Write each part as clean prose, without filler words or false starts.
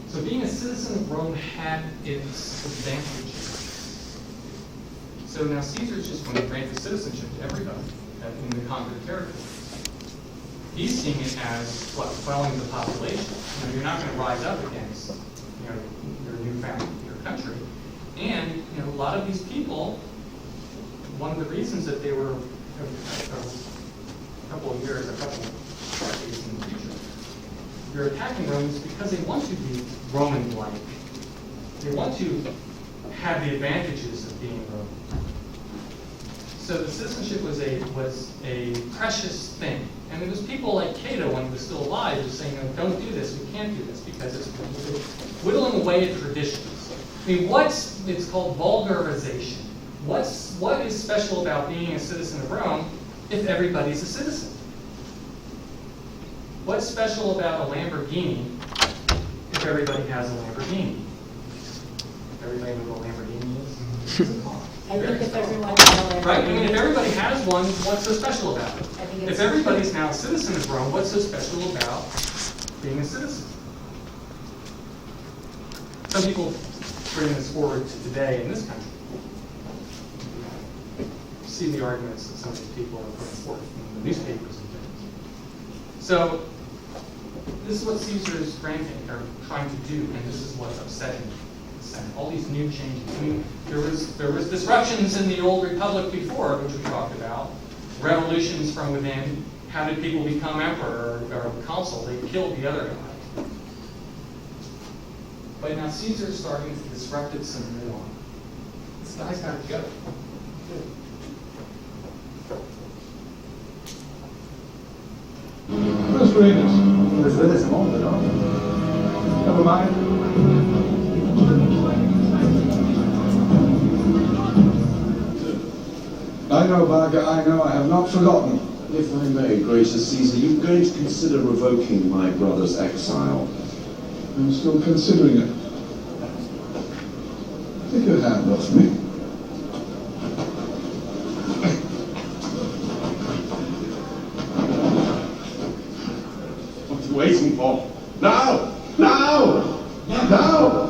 So being a citizen of Rome had its advantages. So now Caesar's just going to grant the citizenship to everybody in the conquered territories. He's seeing it as what, quelling the population. You know, you're not going to rise up against, you know, your your country. And you know, a lot of these people, one of the reasons that they were a couple of decades in the future, they're attacking Rome is because they want to be Roman-like. They want to have the advantages of being Roman. So the citizenship was a precious thing. And there was people like Cato, when he was still alive, who was saying, oh, don't do this, we can't do this, because it's whittling away at traditions. I mean, it's called vulgarization. What is special about being a citizen of Rome if everybody's a citizen? What's special about a Lamborghini if everybody has a Lamborghini? Everybody knows what a Lamborghini is? It's a car. I think if everyone has a Right? I mean, if everybody has one, what's so special about it? If everybody's now a citizen of Rome, what's so special about being a citizen? Some people bring this forward to today in this country. See the arguments that some of these people are putting forth in the newspapers and things. So this is what Caesar is granting or trying to do, and this is what's upsetting the Senate. All these new changes. I mean, there was disruptions in the old republic before, which we talked about. Revolutions from within. How did people become emperor or consul? They killed the other guy. But now Caesar's starting to disrupt it some more. This guy's got to go. Where's Renus? There's Renus among them, no? Never mind. I know, Barker, I know, I have not forgotten. If I may, gracious Caesar, you're going to consider revoking my brother's exile. I'm still considering it. Take your hand off me. What are you waiting for? Now! Now! Now!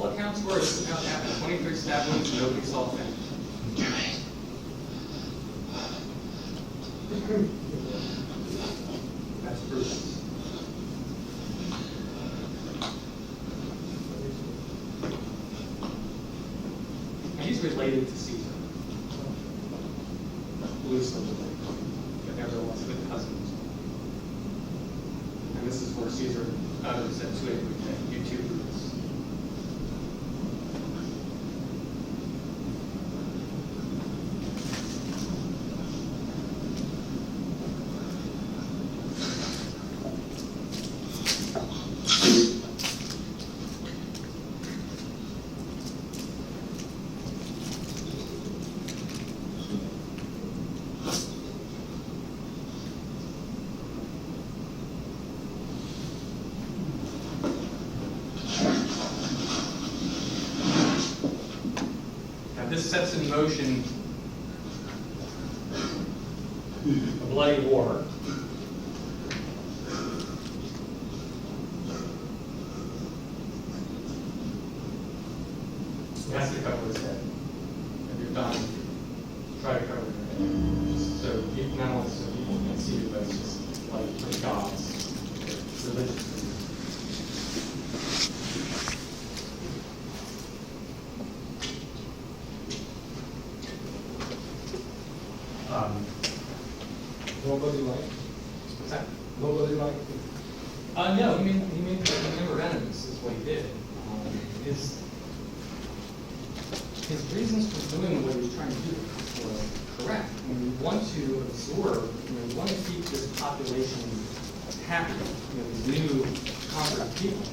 Well, accounts were it's about happened. 23 stab wounds, nobody saw the finish. That's Brutus. And he's related to Caesar. Loosely related. But nevertheless, good cousins. And this is where Caesar utters that to it, you too, Brutus. This sets in motion a bloody war. He has to cover his head. If you're done, try to cover your head. So not only so people can see it, but it's just like religious leaders. Nobody liked. What's that? Nobody liked. No, he made a number of enemies, is what he did. His reasons for doing what he was trying to do were correct. I mean, you want to absorb, you want to keep this population happy, these new conquered people.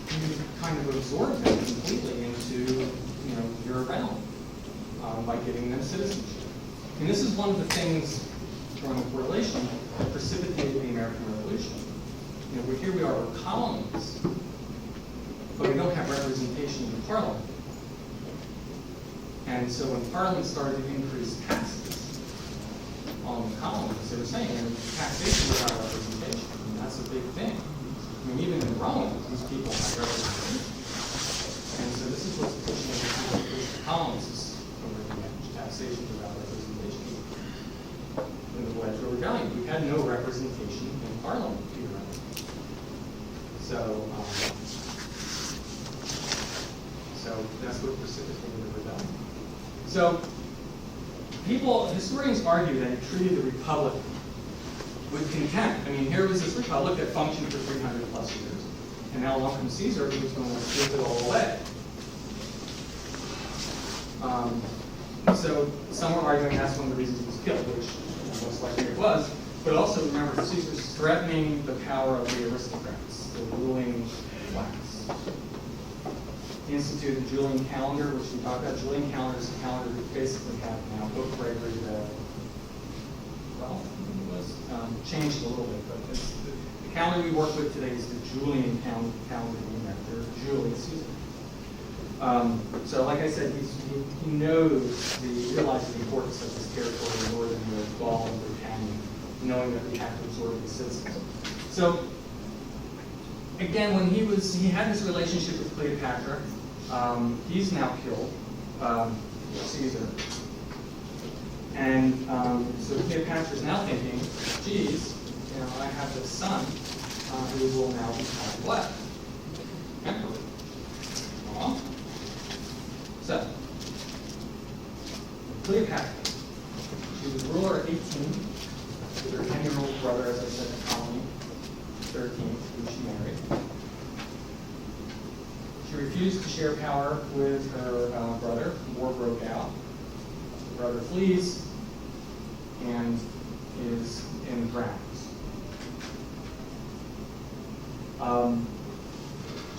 You kind of absorb them completely into, your realm by giving them citizenship. And this is one of the things, drawing a correlation, that precipitated the American Revolution. Here we are, we're colonies, but we don't have representation in Parliament. And so when Parliament started to increase taxes on the colonies, they were saying taxation without representation. And that's a big thing. Even in Rome, these people have representation. And so this is what's pushing the colonists over the edge, taxation without representation. In the Wedgwood Rebellion, we had no representation in Parliament. So that's what precipitated the rebellion. So historians argue that he treated the Republic with contempt. I mean, here was this Republic that functioned for 300 plus years. And now along comes Caesar, who was going to strip it all away. So some were arguing that's one of the reasons he was killed, which most likely it was. But also remember, Caesar's threatening the power of the aristocrats, the ruling class. He instituted the Julian calendar, which we talked about. Julian calendar is the calendar we basically have now. Book Gregory, it was changed a little bit, but the calendar we work with today is the Julian calendar named after Julius Caesar. So like I said, he realizes the importance of this territory northern of Gaul and Britannia, knowing that we have to absorb these citizens. So again, when he had this relationship with Cleopatra, he's now killed, Caesar. And so Cleopatra is now thinking, geez, I have this son who will now become what? Emperor. Well, so, Cleopatra, she was ruler at 18, with her 10-year-old brother, as I said, Ptolemy, 13, who she married. She refused to share power with her brother. War broke out. The brother flees and is in drowns.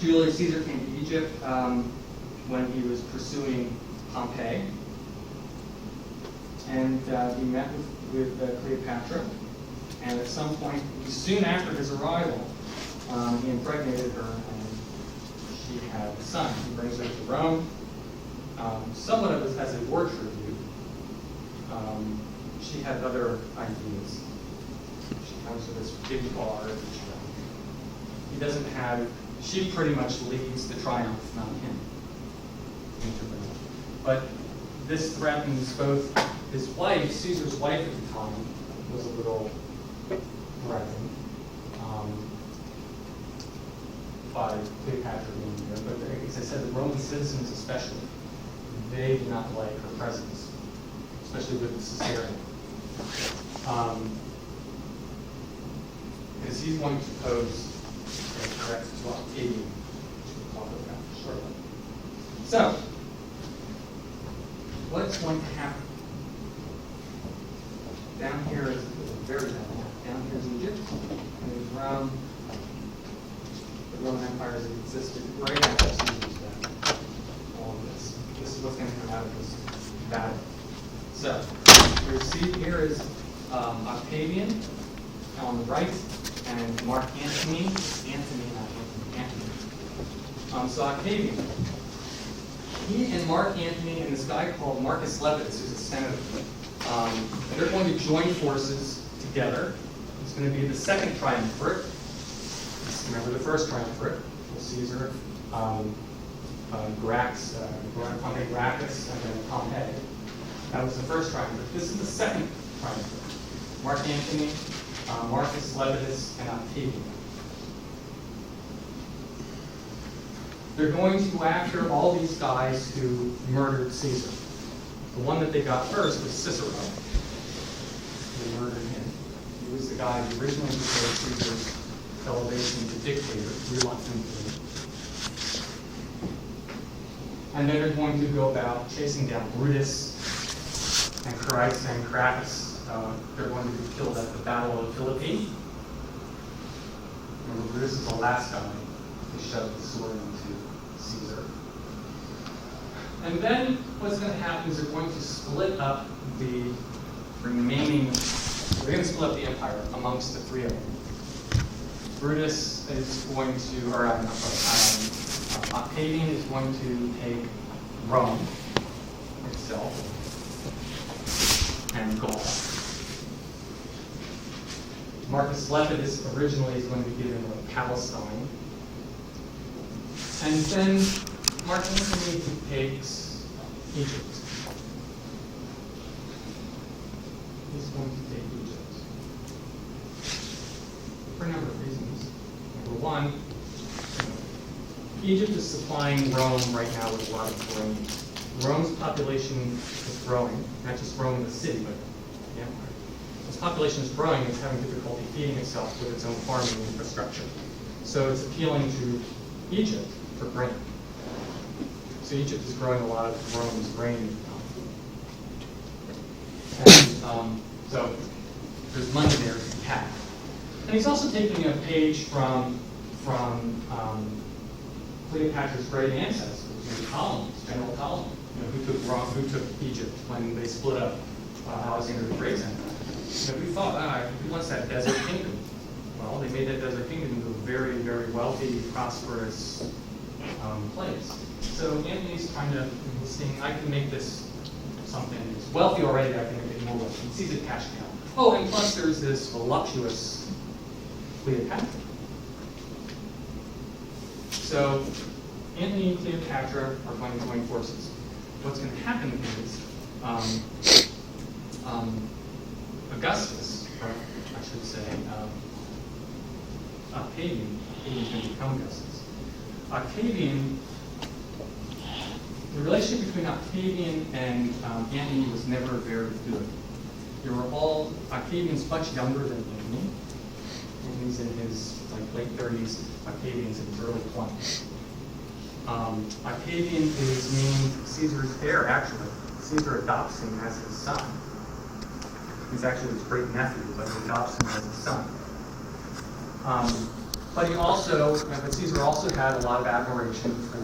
Julius Caesar came to Egypt when he was pursuing Pompey. And he met with Cleopatra. And at some point, soon after his arrival, he impregnated her and she had a son. He brings her to Rome, somewhat of as a war tribute. She had other ideas. She comes with this big bar. He doesn't have, she pretty much leads the triumph, not him, into Rome. But this threatens both his wife, Caesar's wife at the time, was a little threatened by Cleopatra being there. But as I said, the Roman citizens especially, they did not like her presence, especially with the Caesarian. Because he's going to pose a threat to Octavian, which we'll talk about shortly. So, what's going to happen? Down here is very down here is Egypt, and there's Rome. The Roman Empire has existed right after Caesar's death. All of this. This is what's going to come out of this battle. So, here is Octavian on the right, and Mark Antony, not Antony. So Octavian, he and Mark Antony and this guy called Marcus Lepidus, who's a senator, they're going to join forces together. It's going to be the second triumvirate. Remember the first triumvirate, Caesar, Gracchus, and then Pompey. That was the first triumvirate. This is the second triumvirate. Mark Antony, Marcus Lepidus, and Octavian. they're going to go after all these guys who murdered Caesar. The one that they got first was Cicero. They murdered him. He was the guy who originally proposed Caesar's elevation to dictator, reluctantly. And then they're going to go about chasing down Brutus and Crassus. They're going to be killed at the Battle of Philippi. Remember, Brutus is the last guy to shove the sword into Caesar. And then what's going to happen is they're going to split up the remaining, they're going to split up the empire amongst the three of them. Brutus is going to, or Octavian is going to take Rome itself and Gaul. Marcus Lepidus originally is going to be given Palestine. And then Mark Antony takes Egypt. He's going to take Egypt. For a number of reasons. Number one, Egypt is supplying Rome right now with a lot of grain. Rome's population is growing, not just Rome the city, but the empire. Its population is growing and it's having difficulty feeding itself with its own farming infrastructure. So it's appealing to Egypt for grain. So Egypt is growing a lot of Rome's grain. And so there's money there to have. And he's also taking a page from Cleopatra's great ancestors, Ptolemy, General Ptolemy, who took Rome, who took Egypt when they split up Alexander the Great's empire. We thought, who wants that desert kingdom? Well, they made that desert kingdom into a very, very wealthy, prosperous place. So Antony's trying to, he's saying, I can make this something that's wealthy already, I can make it more wealthy. He sees it cashed out. Oh, and plus there's this voluptuous Cleopatra. So Antony and Cleopatra are going to join forces. What's going to happen is Augustus, or I should say Octavian, is going to become Augustus. Octavian, the relationship between Octavian and Antony was never very good. They were all, Octavian's much younger than Antony. Antony's in his late 30s, Octavian's in his early 20s. Octavian is named Caesar's heir, actually. Caesar adopts him as his son. He's actually his great nephew, but he adopts him as his son. But Caesar also had a lot of admiration for